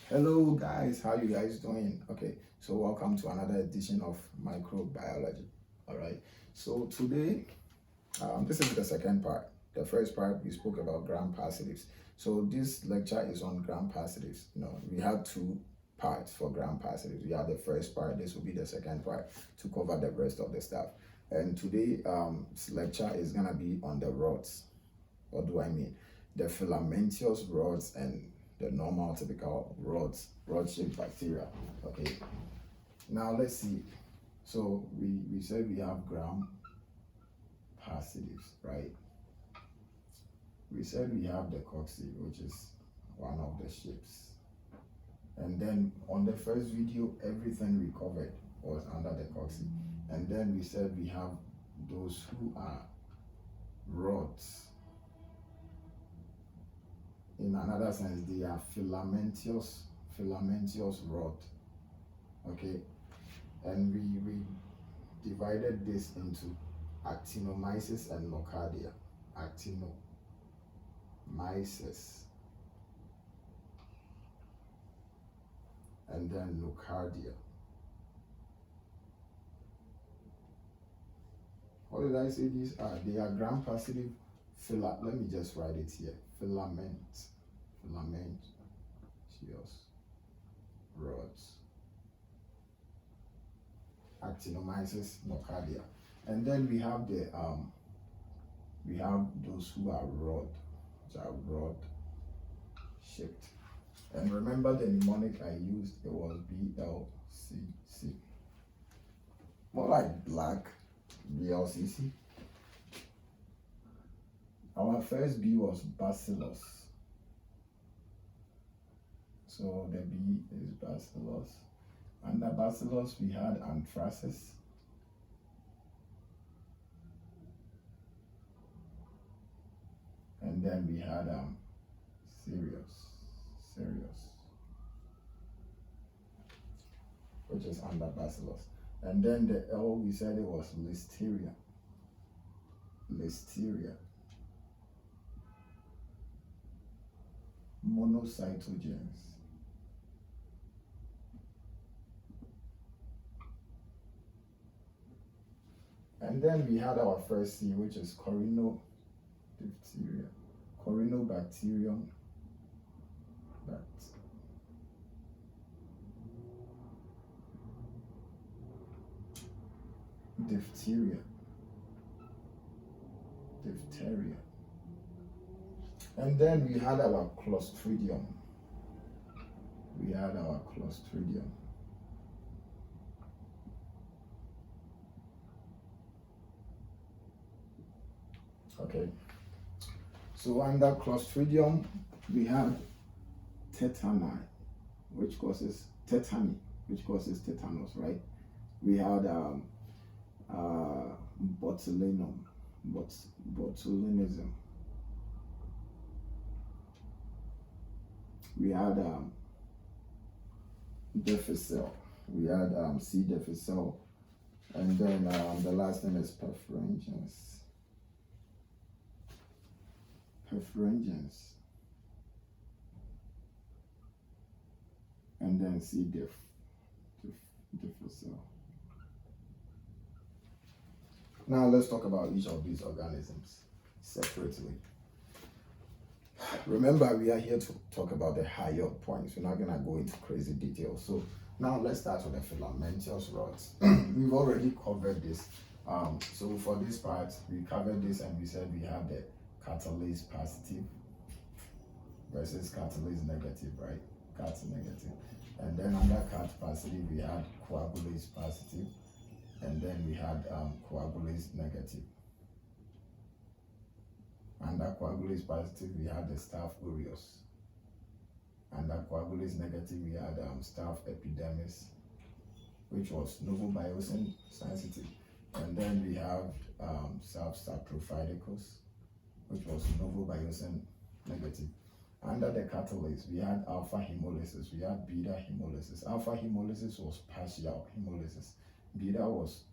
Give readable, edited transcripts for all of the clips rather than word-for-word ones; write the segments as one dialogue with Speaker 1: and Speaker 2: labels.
Speaker 1: Hello guys, how you guys doing? Okay, so welcome to another edition of microbiology. All right, so today this is the second part. The first part we spoke about gram positives. So this lecture is on gram positives. We had two parts for gram positives. We had the first part. This will be the second part to cover the rest of the stuff. And today this lecture is gonna be on the rods. What do I mean? The filamentous rods and the normal typical rod-shaped bacteria. Okay, now let's see. So we said we have gram positives, right? We said we have the cocci, which is one of the shapes. And then on the first video, everything we covered was under the cocci. And then we said we have those who are rods. In another sense, they are filamentous rod. Okay, and we divided this into actinomyces and nocardia. Actinomyces and then nocardia. What did I say these are? They are gram positive let me just write it here. Filamentous rods. Actinomyces, nocardia. And then we have the we have those who are rod shaped. And remember the mnemonic I used, it was BLCC. More like black, BLCC. Our first B was bacillus. So the B is bacillus. Under bacillus, we had anthracis. And then we had cereus, which is under bacillus. And then the L, we said it was listeria. Monocytogenes. And then we had our first C, which is diphtheria, Corynebacterium. Diphtheria. And then we had our clostridium. Okay. So under clostridium, we have tetani, which causes tetanus, right? We had botulinism. We had difficile. We had C. difficile, and then the last thing is perfringens. And then C. difficile. Now let's talk about each of these organisms separately. Remember, we are here to talk about the higher points. We're not going to go into crazy details. So now let's start with the filamentous rods. We've already covered this. So for this part, we covered this and we said we have the catalase positive versus catalase negative, right? Cat negative. And then under cat positive, we had coagulase positive. And then we had coagulase negative. Under coagulase positive, we had the staph aureus. Under coagulase negative, we had staph epidermis, which was novobiosine sensitive. And then we have staph saprophyticus, which was novobiosine negative. Under the catalase, we had alpha hemolysis, we had beta hemolysis. Alpha hemolysis was partial hemolysis. Beta was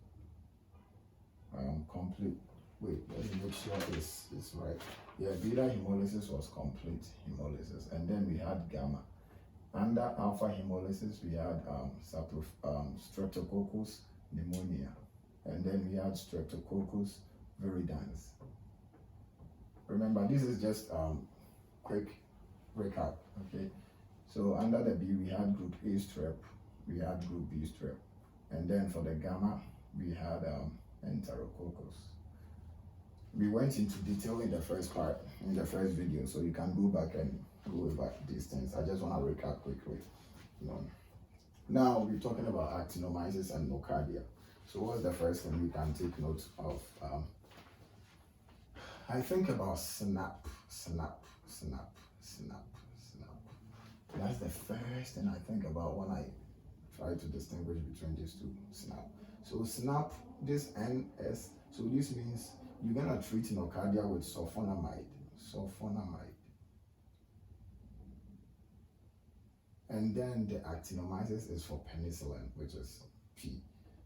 Speaker 1: complete. Wait, let me make sure it's right. Yeah, beta hemolysis was complete hemolysis. And then we had gamma. Under alpha hemolysis, we had Streptococcus pneumonia, and then we had Streptococcus viridans. Remember, this is just quick recap, okay? So under the B, we had group A strep, we had group B strep, and then for the gamma, we had Enterococcus. We went into detail in the first part, in the first video, so you can go back and go over these things. I just want to recap quickly. Now we're talking about actinomyces and nocardia. So what's the first thing we can take note of? I think about snap. That's the first thing I think about when I try to distinguish between these two. Snap. So snap, this NS, so this means you're gonna treat nocardia with sulfonamide. And then the actinomyces is for penicillin, which is P.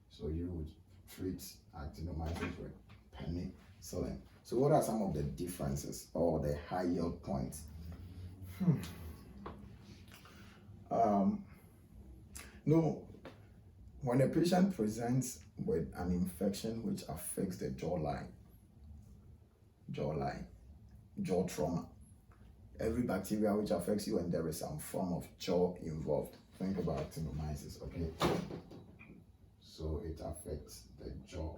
Speaker 1: So you would treat actinomyces with penicillin. So what are some of the differences or the high yield points? No, when a patient presents with an infection which affects the jaw trauma, every bacteria which affects you and there is some form of jaw involved, think about actinomyces, okay? So it affects the jaw.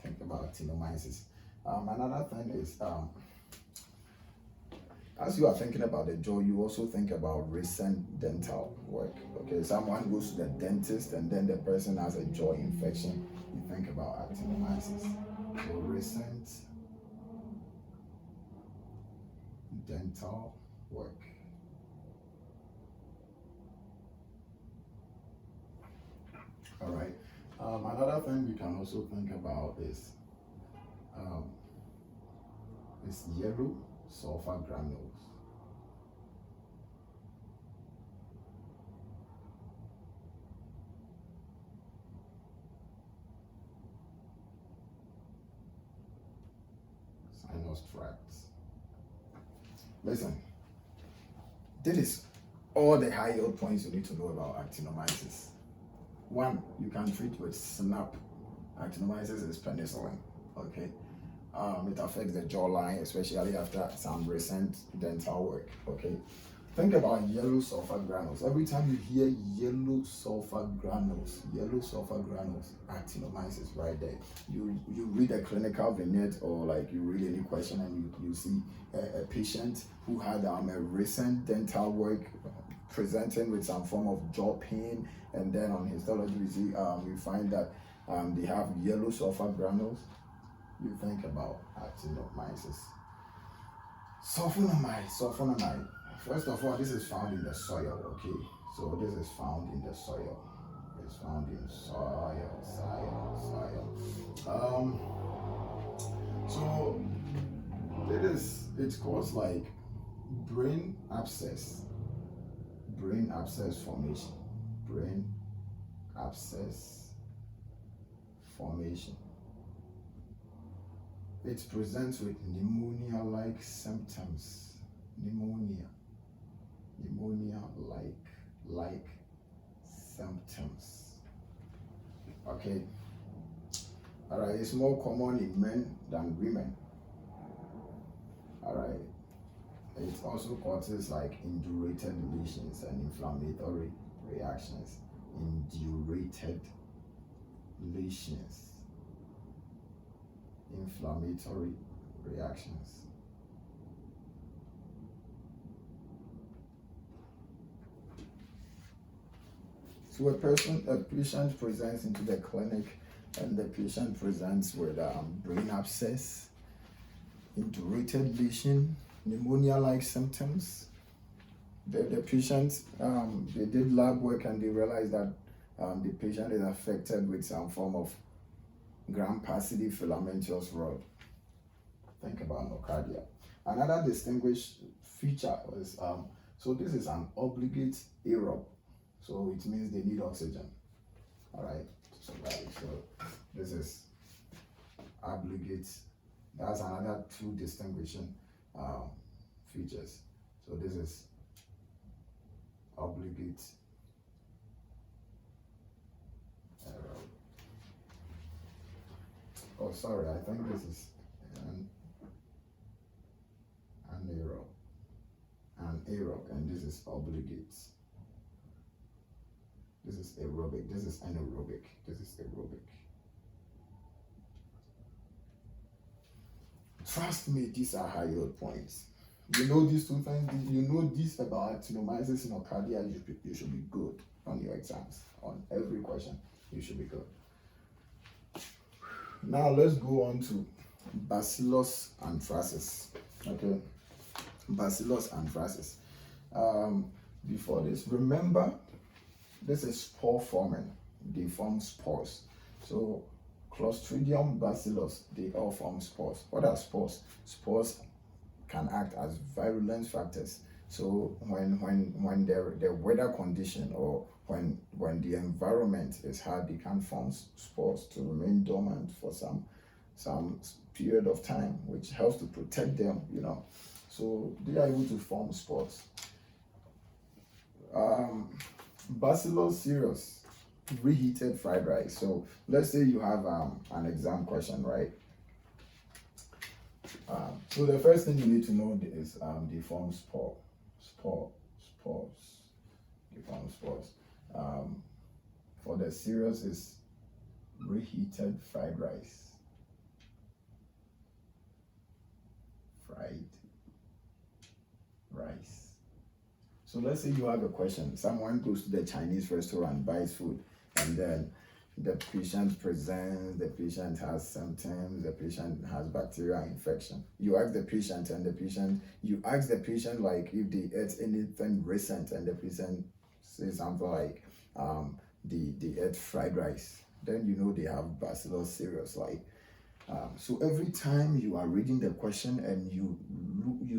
Speaker 1: Think about actinomyces. Another thing is, as you are thinking about the jaw, you also think about recent dental work. Okay, someone goes to the dentist and then the person has a jaw infection. You think about actinomyces. So recent dental work. All right. Another thing we can also think about is yellow sulfur granules. Sinus tracts. Listen, this is all the high yield points you need to know about actinomyces. One, you can treat with SNAP. Actinomyces is penicillin, okay? It affects the jawline, especially after some recent dental work, okay? Think about yellow sulfur granules. Every time you hear yellow sulfur granules, actinomyces right there. You read a clinical vignette or like you read any question and you see a patient who had a recent dental work presenting with some form of jaw pain, and then on histology we find that they have yellow sulfur granules. You think about actinomyces. Sulfonamide. First of all, this is found in the soil, okay? So this is found in the soil. It's found in soil. So it causes like brain abscess formation. It presents with pneumonia-like symptoms. Pneumonia-like symptoms. Okay. All right. It's more common in men than women. All right. It also causes like indurated lesions and inflammatory reactions. Inflammatory reactions. So a patient presents into the clinic and the patient presents with brain abscess, indurated lesion, pneumonia-like symptoms. The patient, they did lab work and they realized that the patient is affected with some form of gram-positive filamentous rod. Think about nocardia. Another distinguished feature is, so this is an obligate aerob. So it means they need oxygen, all right, to survive. So this is obligate. That's another two distinguishing features. So this is obligate aerobic. Oh, sorry, I think this is anaerobic, and this is obligate. This is aerobic, this is anaerobic, this is aerobic. Trust me, these are high yield points. You know these two things, you know this about actinomyces and nocardia, you should be good on your exams. On every question, you should be good. Now let's go on to bacillus anthracis. Okay, bacillus anthracis. Before this, remember, this is spore forming. They form spores. So clostridium, bacillus, they all form spores. What are spores? Spores can act as virulence factors. So when the weather condition or when the environment is hard, they can form spores to remain dormant for some period of time, which helps to protect them, you know. So they are able to form spores. Bacillus cereus, reheated fried rice. So let's say you have an exam question, right? So the first thing you need to know is they form spores. They form spores. For the cereus is reheated fried rice. Fried rice. So let's say you have a question. Someone goes to the Chinese restaurant, buys food, and then the patient presents, the patient has symptoms, the patient has bacterial infection. You ask the patient like if they ate anything recent, and the patient says something like they ate fried rice. Then you know they have bacillus cereus. Like so every time you are reading the question and you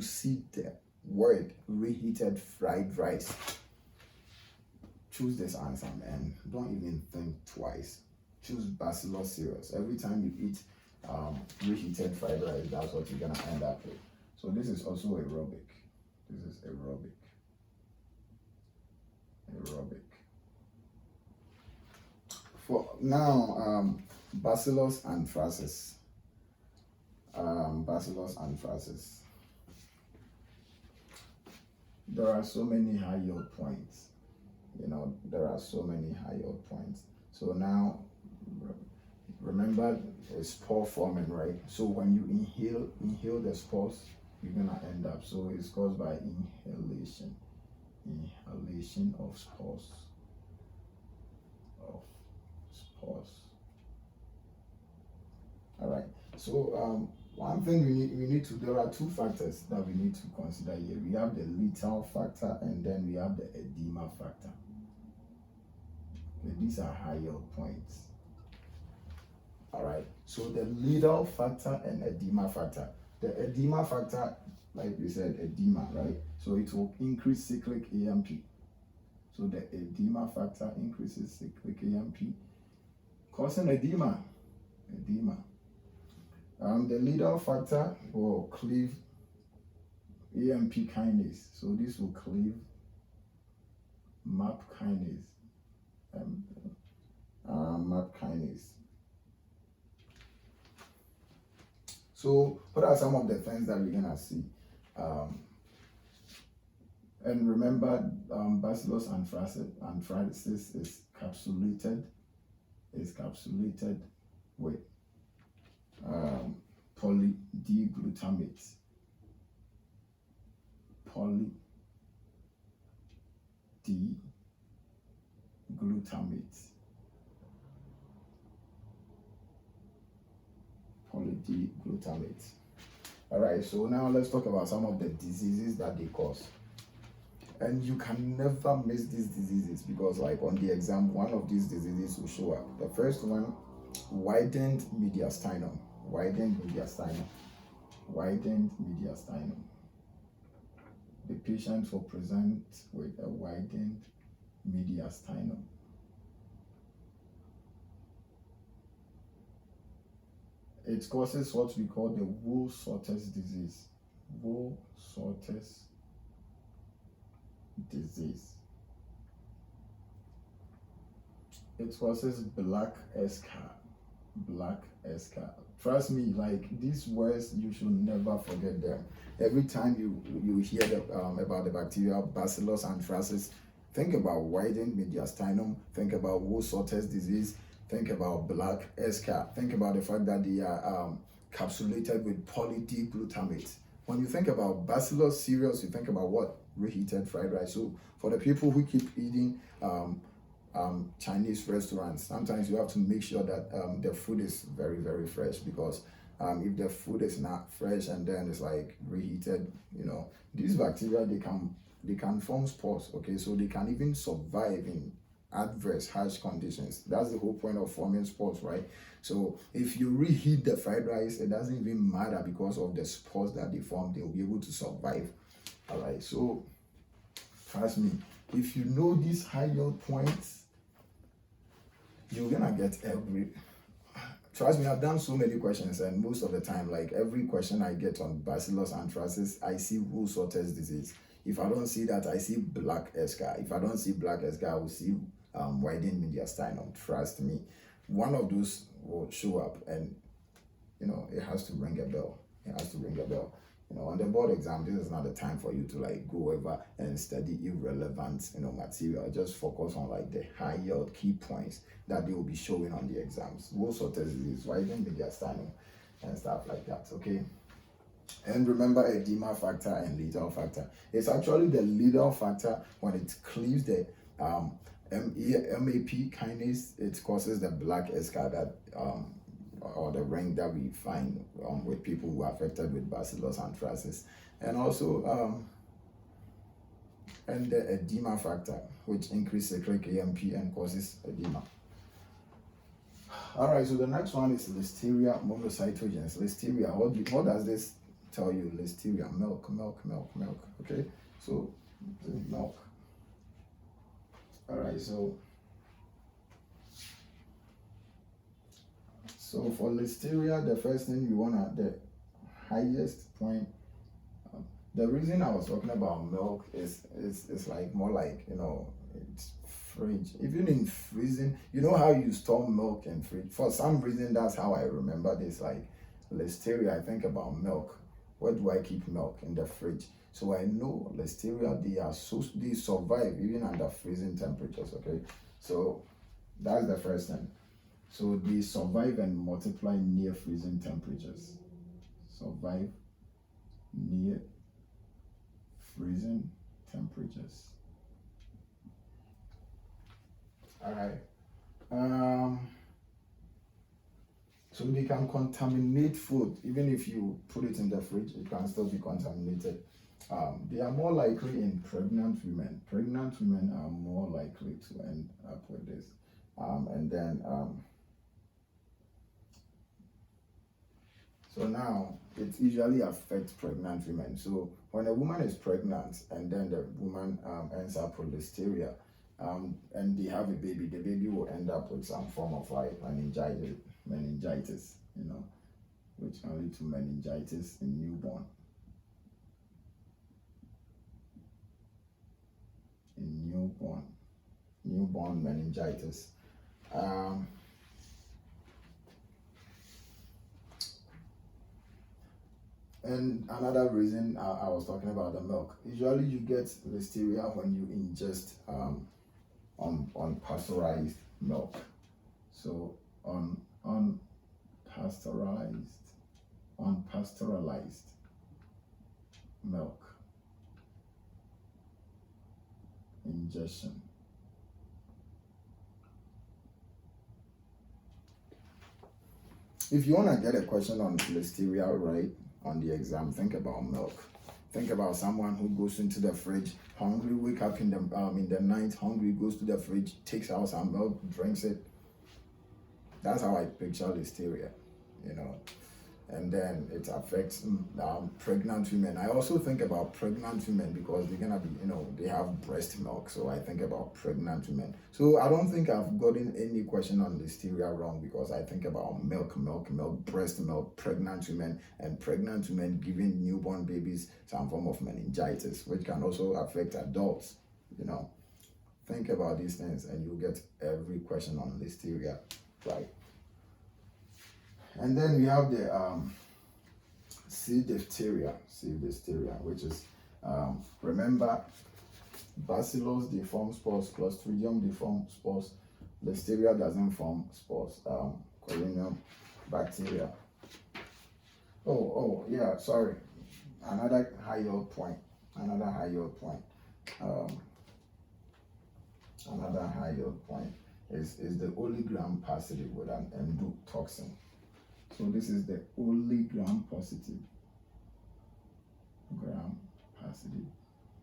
Speaker 1: see the word reheated fried rice, choose this answer, man. Don't even think twice. Choose bacillus cereus. Every time you eat reheated fried rice, that's what you're gonna end up with. So this is also aerobic. This is aerobic. For now, bacillus anthracis. Bacillus anthracis. There are so many high yield points. You know, there are so many high yield points. So now, remember, it's spore forming, right? So when you inhale the spores, you're gonna end up. So it's caused by inhalation of spores. All right. So one thing we need to, there are two factors that we need to consider here. We have the lethal factor, and then we have the edema factor. Okay, these are high yield points. All right. So the lethal factor and edema factor. The edema factor, like we said, edema, right? So it will increase cyclic AMP. So the edema factor increases cyclic AMP, causing edema. The lethal factor will cleave AMP kinase. So this will cleave MAP kinase. MAP kinase. So what are some of the things that we're gonna see? And remember, bacillus anthracis is capsulated with poly-D-glutamate. Poly-D-glutamate. All right, so now let's talk about some of the diseases that they cause. And you can never miss these diseases, because like on the exam, one of these diseases will show up. The first one, widened mediastinum. The patient will present with a widened mediastinum. It causes what we call the Wool-Sorter's disease. Wool-Sorter's disease. It causes black escar. Black escar. Trust me, like these words, you should never forget them. Every time you hear about the bacteria bacillus anthracis, think about widened mediastinum, think about Wool-Sorter's disease, think about black escar, think about the fact that they are capsulated with poly-D-glutamate. When you think about bacillus cereals, you think about what? Reheated fried rice. So for the people who keep eating Chinese restaurants, sometimes you have to make sure that the food is very, very fresh, because if the food is not fresh and then it's like reheated, these bacteria, they can form spores, okay? So they can even survive in adverse, harsh conditions. That's the whole point of forming spores, right? So if you reheat the fried rice, it doesn't even matter, because of the spores that they form, they'll be able to survive. All right, so trust me, if you know these high yield points, you're gonna get trust me, I've done so many questions, and most of the time, like every question I get on bacillus anthracis, I see Wool-Sorter's disease. If I don't see that, I see black escar. If I don't see black escar, I will see widened mediastinum. Trust me, one of those will show up, and it has to ring a bell. It has to ring a bell. On the board exam, this is not the time for you to like go over and study irrelevant material. Just focus on like the high yield key points that they will be showing on the exams. Wool-Sorter's disease, widened mediastinum, and stuff like that. Okay. And remember edema factor and lethal factor. It's actually the lethal factor when it cleaves the MAP kinase. It causes the black escar that or the ring that we find with people who are affected with bacillus anthracis, and also and the edema factor, which increases cyclic AMP and causes edema. All right, so the next one is Listeria monocytogenes. Listeria, what does this tell you? Listeria, milk. Okay, so milk. All right, so for Listeria, the first thing you want the highest point. The reason I was talking about milk is like more like it's fridge. Even in freezing, you know how you store milk in fridge. For some reason, that's how I remember this. Like Listeria, I think about milk. Where do I keep milk? In the fridge. So I know Listeria, they survive even under freezing temperatures. Okay, so that's the first thing. So they survive and multiply near freezing temperatures. Survive near freezing temperatures. All right. So they can contaminate food. Even if you put it in the fridge, it can still be contaminated. They are more likely in pregnant women. Pregnant women are more likely to end up with this. And then so now it usually affects pregnant women. So when a woman is pregnant and then the woman ends up with Listeria, and they have a baby, the baby will end up with some form of like meningitis, which can lead to meningitis in newborn. Newborn meningitis. And another reason I was talking about the milk. Usually you get Listeria when you ingest unpasteurized milk. So unpasteurized milk ingestion. If you want to get a question on Listeria right on the exam, think about milk. Think about someone who goes into the fridge hungry, wake up in the night hungry, goes to the fridge, takes out some milk, drinks it. That's how I picture Listeria, and then it affects pregnant women. I also think about pregnant women because they're gonna be, they have breast milk. So I think about pregnant women. So I don't think I've gotten any question on Listeria wrong, because I think about milk, breast milk, pregnant women, and pregnant women giving newborn babies some form of meningitis, which can also affect adults. You know, think about these things and you'll get every question on listeria, right? And then we have the C. diphtheria, which is, remember, bacillus they form spores, clostridium they form spores, listeria doesn't form spores, coronium bacteria. Oh, yeah, sorry. Another high yield point. Another high yield point is the only gram positive with an endotoxin. So this is the only gram positive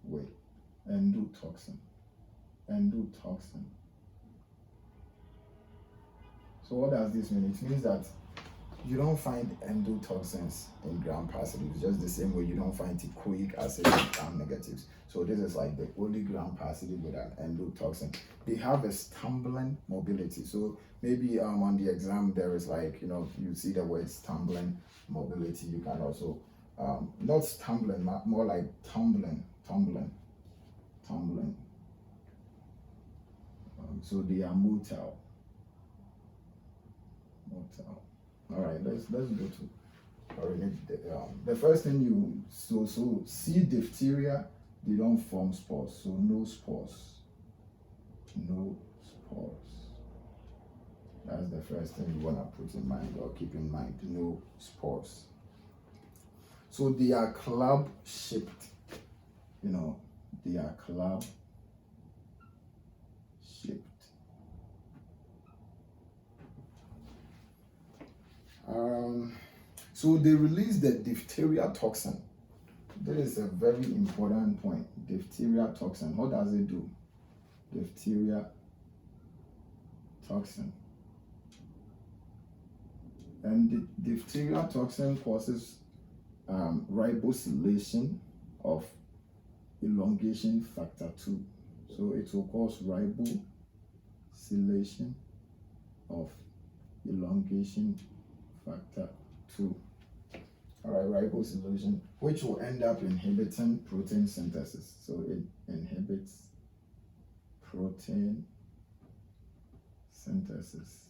Speaker 1: with endotoxin. So what does this mean? It means that you don't find endotoxins in gram positives, just the same way you don't find teichoic acid in gram negatives. So this is like the only gram positive with an endotoxin. They have a stumbling mobility. So maybe on the exam there is like, you see the word stumbling mobility. You can also, not stumbling, more like tumbling. So they are motile. All right, let's go to the first thing so C. diphtheria, they don't form spores, so no spores. That's the first thing you want to put in mind or keep in mind, no spores. So they are club shaped, they are club shaped. So they release the diphtheria toxin. That is a very important point. Diphtheria toxin. What does it do? Diphtheria toxin. And the diphtheria toxin causes ribosylation of elongation factor 2. So it will cause ribosylation of elongation factor 2. All right, ribosylation, which will end up inhibiting protein synthesis. So it inhibits protein synthesis.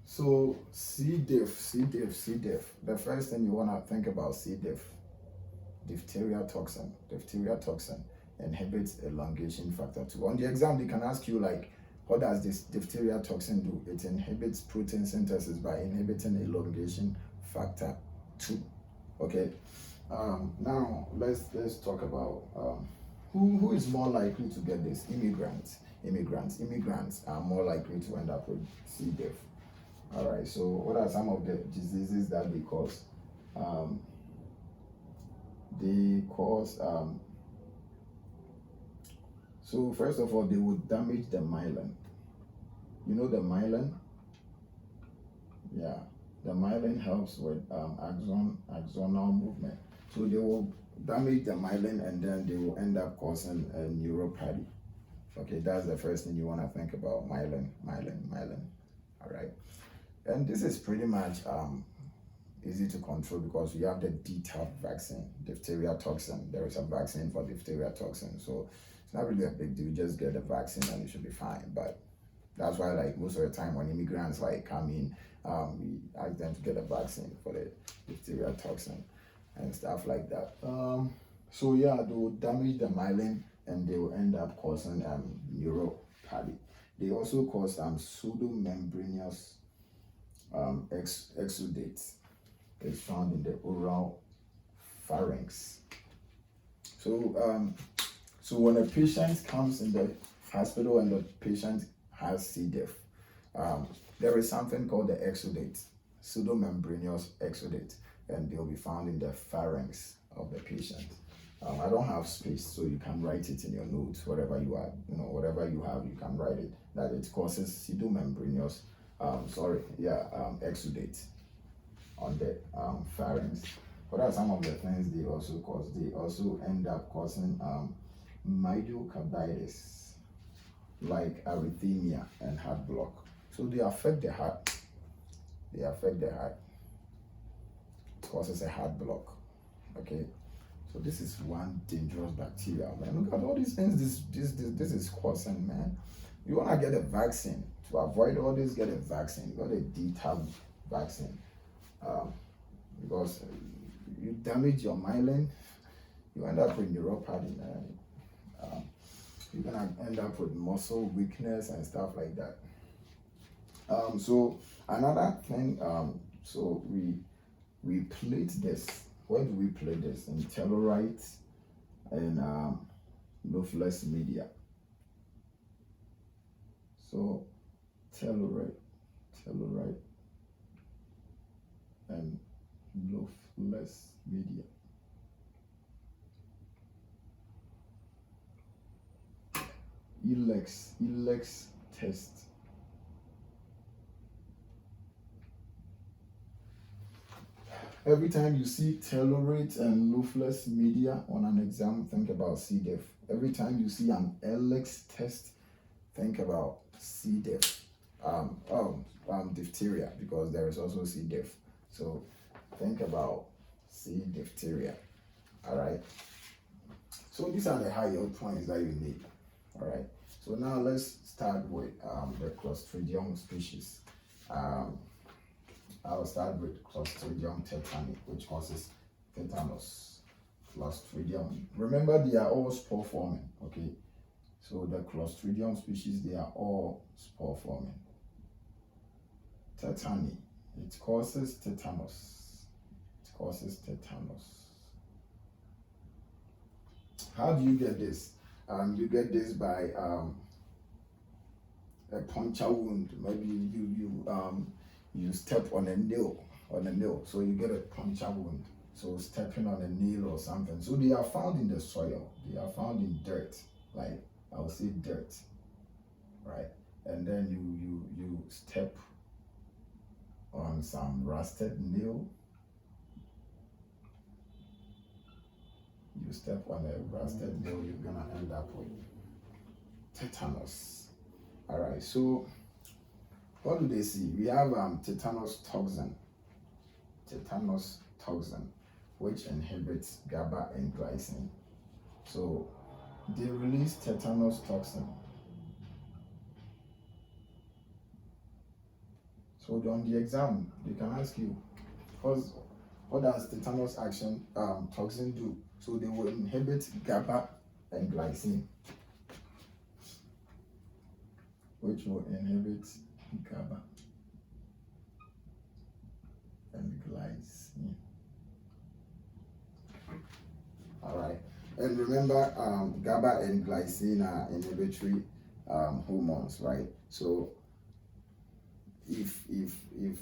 Speaker 1: So C. diff. The first thing you want to think about C. diff. Diphtheria toxin inhibits elongation factor 2. On the exam, they can ask you like, what does this diphtheria toxin do? It inhibits protein synthesis by inhibiting elongation factor 2. Okay. Now let's talk about who is more likely to get this? Immigrants are more likely to end up with C. diff. All right. So what are some of the diseases that they cause? So first of all, they would damage the myelin. You know the myelin? Yeah, the myelin helps with axonal movement. So they will damage the myelin and then they will end up causing a neuropathy. Okay, that's the first thing you want to think about, myelin. All right, and this is pretty much easy to control because we have the DTaP vaccine, diphtheria toxin. There is a vaccine for diphtheria toxin, so it's not really a big deal. Just get the vaccine and you should be fine. But that's why, like, most of the time when immigrants like come in, we ask them to get a vaccine for the diphtheria toxin and stuff like that. So yeah, they will damage the myelin and they will end up causing neuropathy. They also cause pseudomembranous exudates. It's found in the oral pharynx. So when a patient comes in the hospital and the patient has C. diff, there is something called the exudate, pseudomembranous exudate, and they'll be found in the pharynx of the patient. I don't have space, so you can write it in your notes, whatever you have, whatever you have, you can write it, that it causes pseudomembranous, exudate on the pharynx. What are some of the things they also cause? They also end up causing myocarditis, like arrhythmia and heart block. So they affect the heart. They affect the heart. It causes a heart block. Okay. So this is one dangerous bacteria, man. Look at all these things this is causing, man. You wanna get a vaccine. To avoid all this, get a vaccine. You got a D-tab vaccine. Because you damage your myelin, you end up with neuropathy, man. You're gonna end up with muscle weakness and stuff like that. So another thing, so we plate this. Where do we plate this? In tellurite and loafless media. So tellurite and loafless media. Elex test. Every time you see tellurate and loafless media on an exam, think about C. diff. Every time you see an Elex test, think about C. diff. Diphtheria, because there is also C. diff. So think about C. diphtheria. All right. So these are the high yield points that you need. All right. So now let's start with the clostridium species. I'll start with Clostridium tetani, which causes tetanus. Clostridium. Remember, they are all spore forming. Okay. So the Clostridium species, they are all spore forming. Tetani. It causes tetanus. It causes tetanus. How do you get this? You get this by a puncture wound. Maybe you step on a nail, so you get a puncture wound. So stepping on a nail or something. So they are found in the soil. They are found in dirt, like I would say dirt, right? And then you step on some rusted nail. You step on a rusted nail, you're gonna end up with tetanus. All right, so what do they see? We have tetanus toxin, which inhibits GABA and glycine. So they release tetanus toxin. So on the exam, they can ask you, because what does tetanus action toxin do? So they will inhibit GABA and glycine, which will inhibit GABA and glycine. All right, and remember, GABA and glycine are inhibitory hormones, right? So if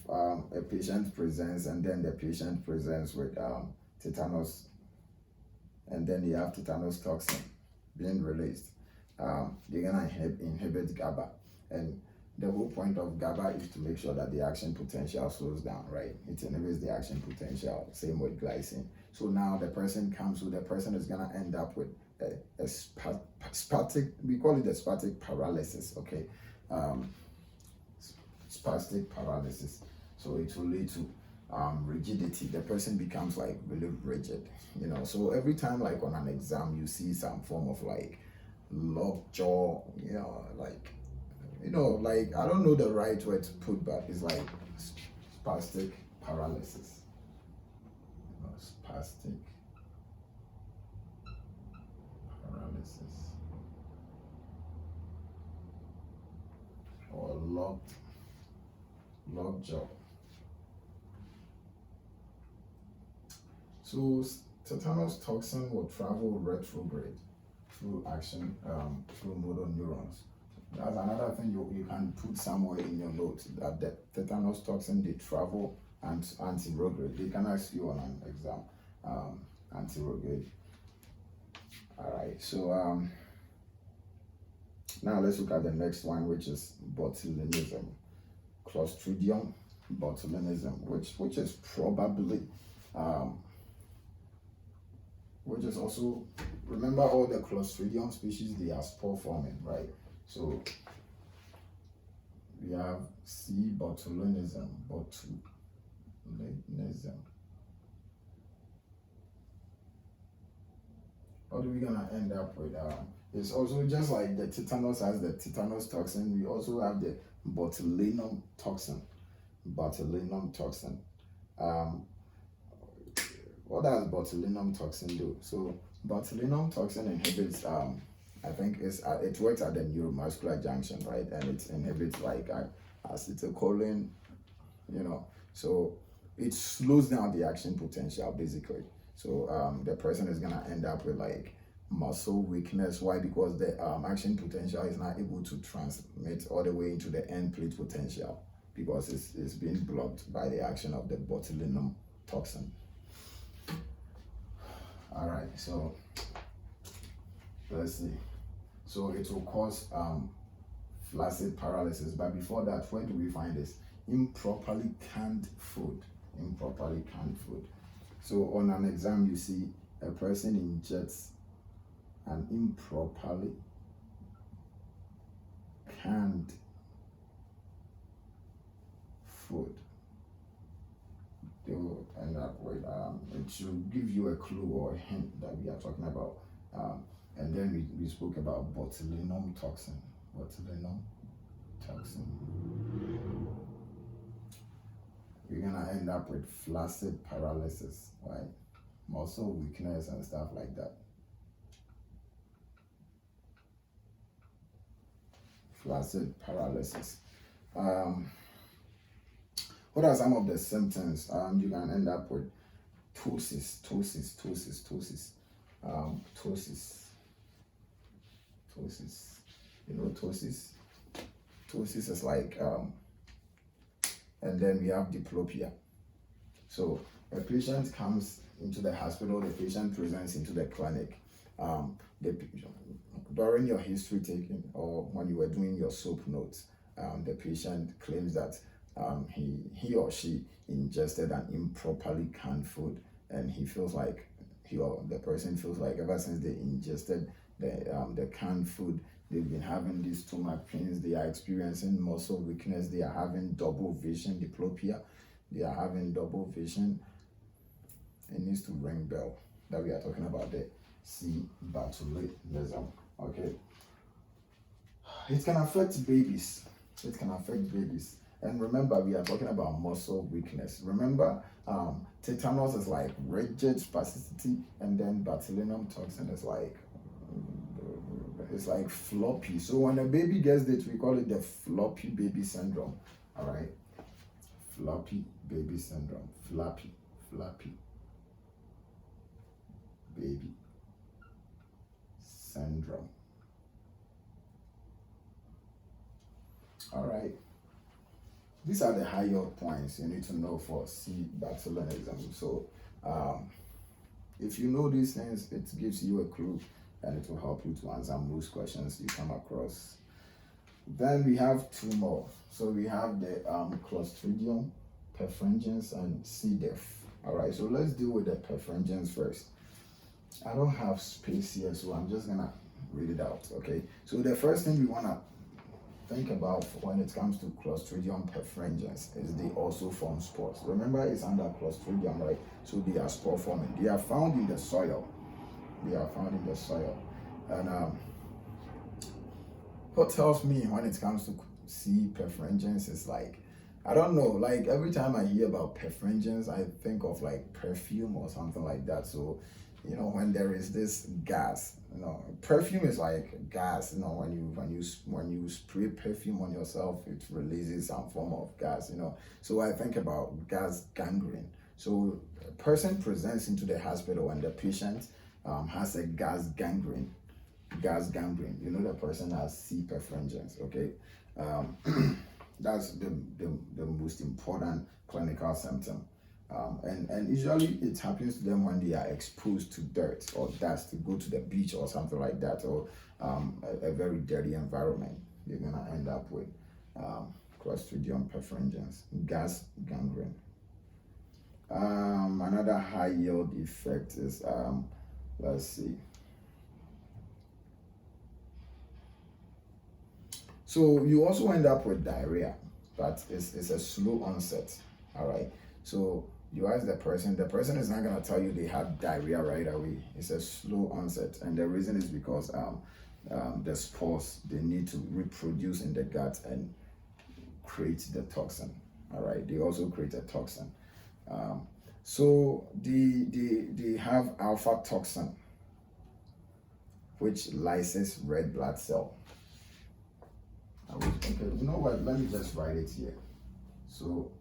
Speaker 1: a patient presents and then the patient presents with tetanus, and then they have tetanus toxin being released, they're gonna inhibit GABA. And the whole point of GABA is to make sure that the action potential slows down, right? It inhibits the action potential, same with glycine. So now the person comes, so the person is gonna end up with a spastic, we call it a spastic paralysis, okay? Spastic paralysis. So it will lead to rigidity. The person becomes like really rigid, you know. So every time, like on an exam, you see some form of like locked jaw, you know, like, you know, like, I don't know the right word to put, but it's like spastic paralysis. You know, spastic paralysis or locked jaw. So tetanus toxin will travel retrograde through action, through motor neurons. That's another thing you can put somewhere in your notes, that the tetanus toxin, they travel and anterograde. They can ask you on an exam, anterograde. All right, so now let's look at the next one, which is botulinism. Clostridium botulinism, which is probably which is also, remember, all the Clostridium species, they are spore forming, right? So we have have C, botulinism. What are we gonna end up with? It's also just like the tetanus has the tetanus toxin. We also have the botulinum toxin. What does botulinum toxin do? So botulinum toxin inhibits I think it works at the neuromuscular junction, right? And it inhibits like acetylcholine, so it slows down the action potential basically. So the person is gonna end up with like muscle weakness. Why? Because the action potential is not able to transmit all the way into the end plate potential because it's being blocked by the action of the botulinum toxin. All right, so let's see. So it will cause flaccid paralysis. But before that, where do we find this? Improperly canned food. So on an exam, you see a person injects an improperly canned food. They will end up with, it should give you a clue or a hint that we are talking about. And then we spoke about botulinum toxin. We're gonna end up with flaccid paralysis, right? Muscle weakness and stuff like that. Flaccid paralysis. What are some of the symptoms? You can end up with ptosis. You know ptosis? Ptosis is like, and then we have diplopia. So a patient comes into the hospital, the patient presents into the clinic. During your history taking or when you were doing your SOAP notes, the patient claims that he or she ingested an improperly canned food, and he feels like the person feels like ever since they ingested the canned food, they've been having these stomach pains, they are experiencing muscle weakness, they are having double vision, diplopia, they are having double vision. It needs to ring bell that we are talking about the C. botulinism. Okay. It can affect babies. And remember, we are talking about muscle weakness. Remember, tetanus is like rigid spasticity, and then botulinum toxin is like floppy. So when a baby gets it, we call it the floppy baby syndrome. All right, floppy baby syndrome. Floppy baby syndrome. All right. These are the high yield points you need to know for C. botulinism. So if you know these things, it gives you a clue and it will help you to answer most questions you come across. Then we have two more. So we have the clostridium perfringens and C. diff. All right, so let's deal with the perfringens first. I don't have space here, so I'm just gonna read it out. Okay, so the first thing we wanna think about when it comes to Clostridium perfringens is they also form spores. Remember, it's under Clostridium, right? So they are spore forming. They are found in the soil. And what tells me when it comes to C. perfringens is like, I don't know, like every time I hear about perfringens, I think of like perfume or something like that. So when there is this gas, perfume is like gas. When you spray perfume on yourself, it releases some form of gas. So I think about gas gangrene. So a person presents into the hospital and the patient has a gas gangrene. The person has C. perfringens. Okay, that's the most important clinical symptom. And usually it happens to them when they are exposed to dirt or dust, to go to the beach or something like that, or a very dirty environment. You're gonna end up with Clostridium perfringens, gas gangrene. Another high yield effect is let's see. So you also end up with diarrhea. but it's a slow onset. All right. So you ask the person is not going to tell you they have diarrhea right away. It's a slow onset, and the reason is because the spores, they need to reproduce in the gut and create the toxin. All right, they also create a toxin. So they have alpha toxin, which lyses red blood cell. Okay, you know what? Let me just write it here. So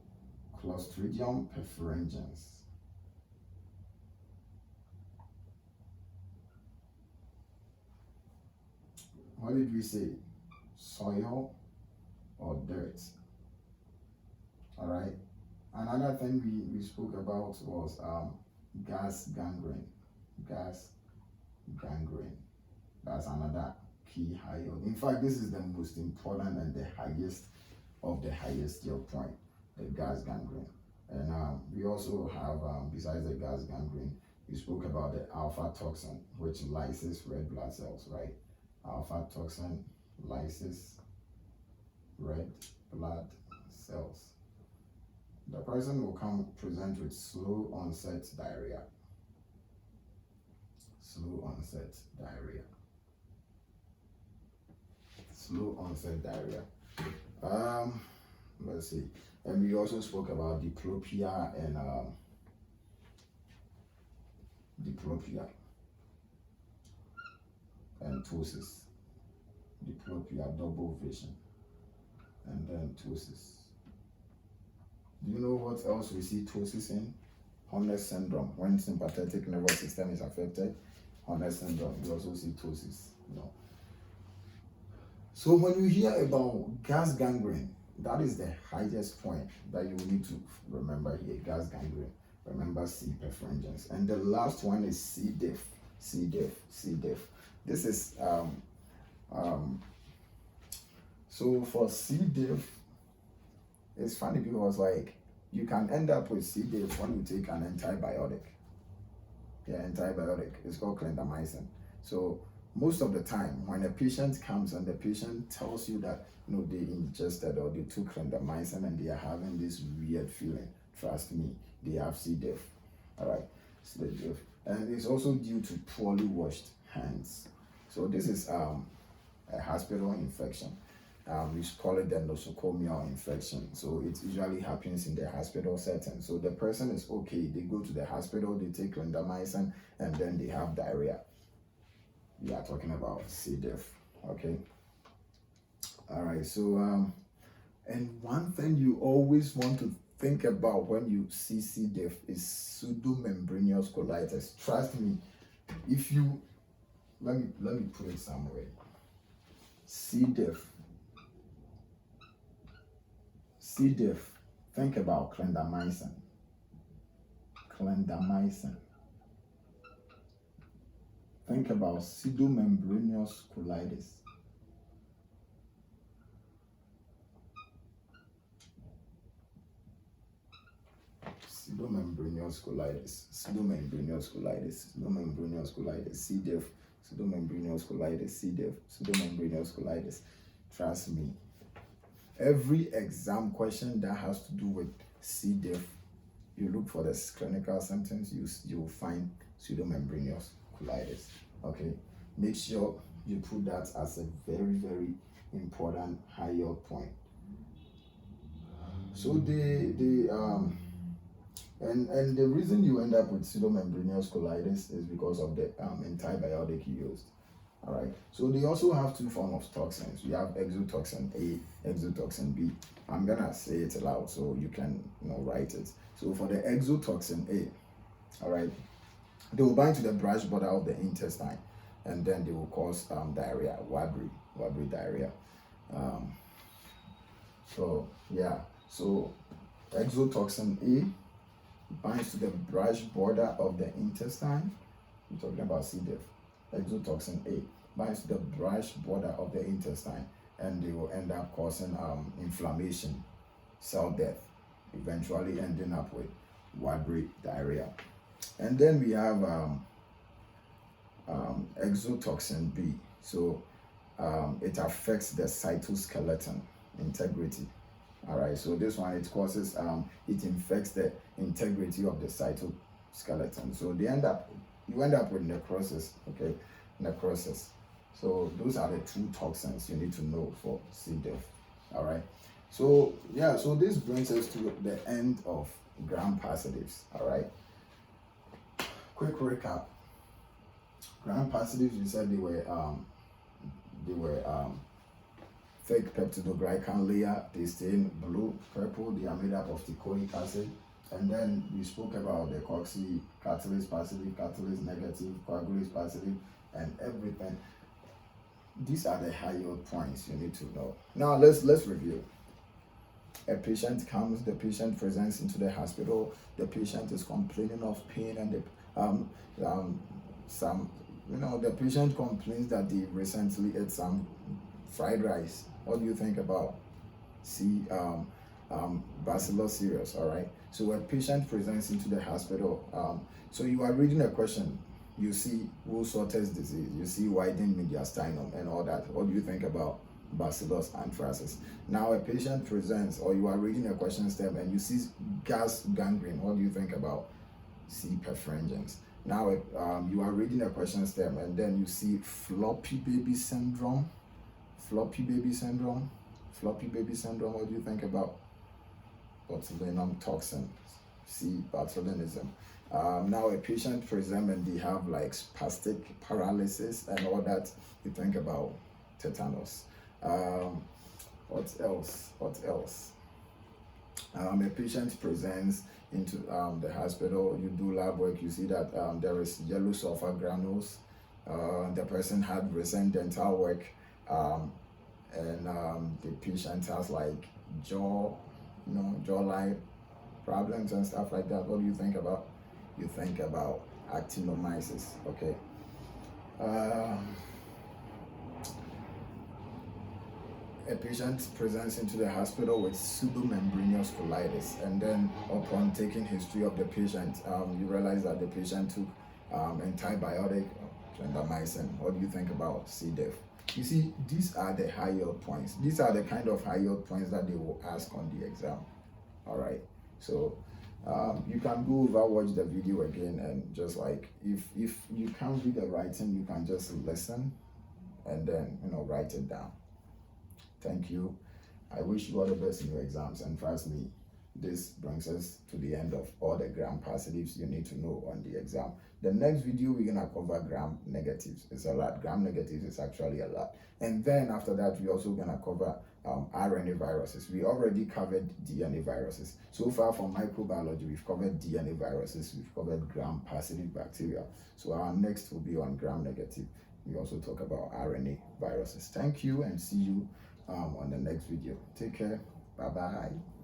Speaker 1: Clostridium perfringens. What did we say? Soil or dirt. All right. Another thing we spoke about was gas gangrene. Gas gangrene. That's another key high yield. In fact, this is the most important and the highest of the highest yield point, the gas gangrene. And we also have, besides the gas gangrene, we spoke about the alpha toxin, which lyses red blood cells, right? Alpha toxin lyses red blood cells. The person will present with slow onset diarrhea. Slow onset diarrhea. Slow onset diarrhea. Let's see. And we also spoke about diplopia and ptosis. Diplopia, double vision, and then ptosis. Do you know what else we see ptosis in? Horner syndrome. When sympathetic nervous system is affected, Horner syndrome, you also see ptosis. So when you hear about gas gangrene, that is the highest point that you need to remember here. Gas gangrene. Remember C. perfringens. And the last one is C. diff. C. diff. C. diff. This is so for C. diff, it's funny because like you can end up with C. diff when you take an antibiotic. Yeah, antibiotic. It's called clindamycin. So most of the time, when a patient comes and the patient tells you that they ingested or they took clindamycin and they are having this weird feeling, trust me, they have C. diff. All right, C. diff, and it's also due to poorly washed hands. So this is a hospital infection. We call it the nosocomial infection. So it usually happens in the hospital setting. So the person is okay. They go to the hospital, they take clindamycin, and then they have diarrhea. We are talking about C. diff. Okay. All right. So and one thing you always want to think about when you see C. diff is pseudomembranous colitis. Trust me. If you let me put it somewhere. C. diff. C. diff. Think about clindamycin. Clindamycin. Think about pseudomembranous colitis. Pseudomembranous colitis. Pseudomembranous colitis. Pseudomembranous colitis. C. diff. Pseudomembranous colitis. C. diff. Pseudomembranous colitis. Trust me. Every exam question that has to do with C. diff, you look for the clinical symptoms, you will find pseudomembranous colitis. Okay, make sure you put that as a very, very important high yield point. So and the reason you end up with pseudomembranous colitis is because of the antibiotic you used. All right. So they also have two forms of toxins. We have exotoxin A, exotoxin B. I'm gonna say it aloud so you can write it. So for the exotoxin A, all right, they will bind to the brush border of the intestine, and then they will cause diarrhea, Wabry diarrhea. So yeah, so exotoxin A binds to the brush border of the intestine. We're talking about C. diff. Exotoxin A binds to the brush border of the intestine, and they will end up causing inflammation, cell death, eventually ending up with Wabry diarrhea. And then we have exotoxin B. So it affects the cytoskeleton integrity. All right, so this one, it causes it infects the integrity of the cytoskeleton. So you end up with necrosis. Okay, necrosis. So those are the two toxins you need to know for C. diff. All right. So yeah, so this brings us to the end of gram-positives. All right. Quick recap. Gram-positives, we said they were fake peptidoglycan layer. They stain blue, purple. They are made up of teichoic acid. And then we spoke about the coxy, catalase positive, catalase negative, coagulase positive, and everything. These are the high yield points you need to know. Now let's review. A patient comes, the patient presents into the hospital, the patient is complaining of pain, and the patient complains that they recently ate some fried rice. What do you think about bacillus cereus? All right. So a patient presents into the hospital. So you are reading a question. You see Wool-Sorter's disease. You see widened mediastinum and all that. What do you think about bacillus anthracis? Now a patient presents, or you are reading a question stem and you see gas gangrene. What do you think about C. perfringens? Now you are reading a question stem and then you see floppy baby syndrome. Floppy baby syndrome. What do you think about botulinum toxin? C. botulinism. Now a patient presents and they have like spastic paralysis and all that. You think about tetanus. What else? A patient presents into the hospital. You do lab work. You see that there is yellow sulfur granules. The person had recent dental work, and the patient has like jawline problems and stuff like that. What do you think about? You think about actinomyces. Okay. A patient presents into the hospital with pseudomembranous colitis, and then upon taking history of the patient, you realize that the patient took antibiotic, clindamycin. What do you think about C. diff? You see, these are the high yield points. These are the kind of high yield points that they will ask on the exam. All right. So you can go over, watch the video again, and just like if you can't read the writing, you can just listen and then write it down. Thank you. I wish you all the best in your exams, and trust me, this brings us to the end of all the gram-positives you need to know on the exam. The next video, we're gonna cover gram-negatives. It's a lot. Gram-negatives is actually a lot. And then after that, we're also gonna cover RNA viruses. We already covered DNA viruses. So far from microbiology, we've covered DNA viruses, we've covered gram-positive bacteria. So our next will be on gram-negative. We also talk about RNA viruses. Thank you, and see you on the next video. Take care. Bye-bye.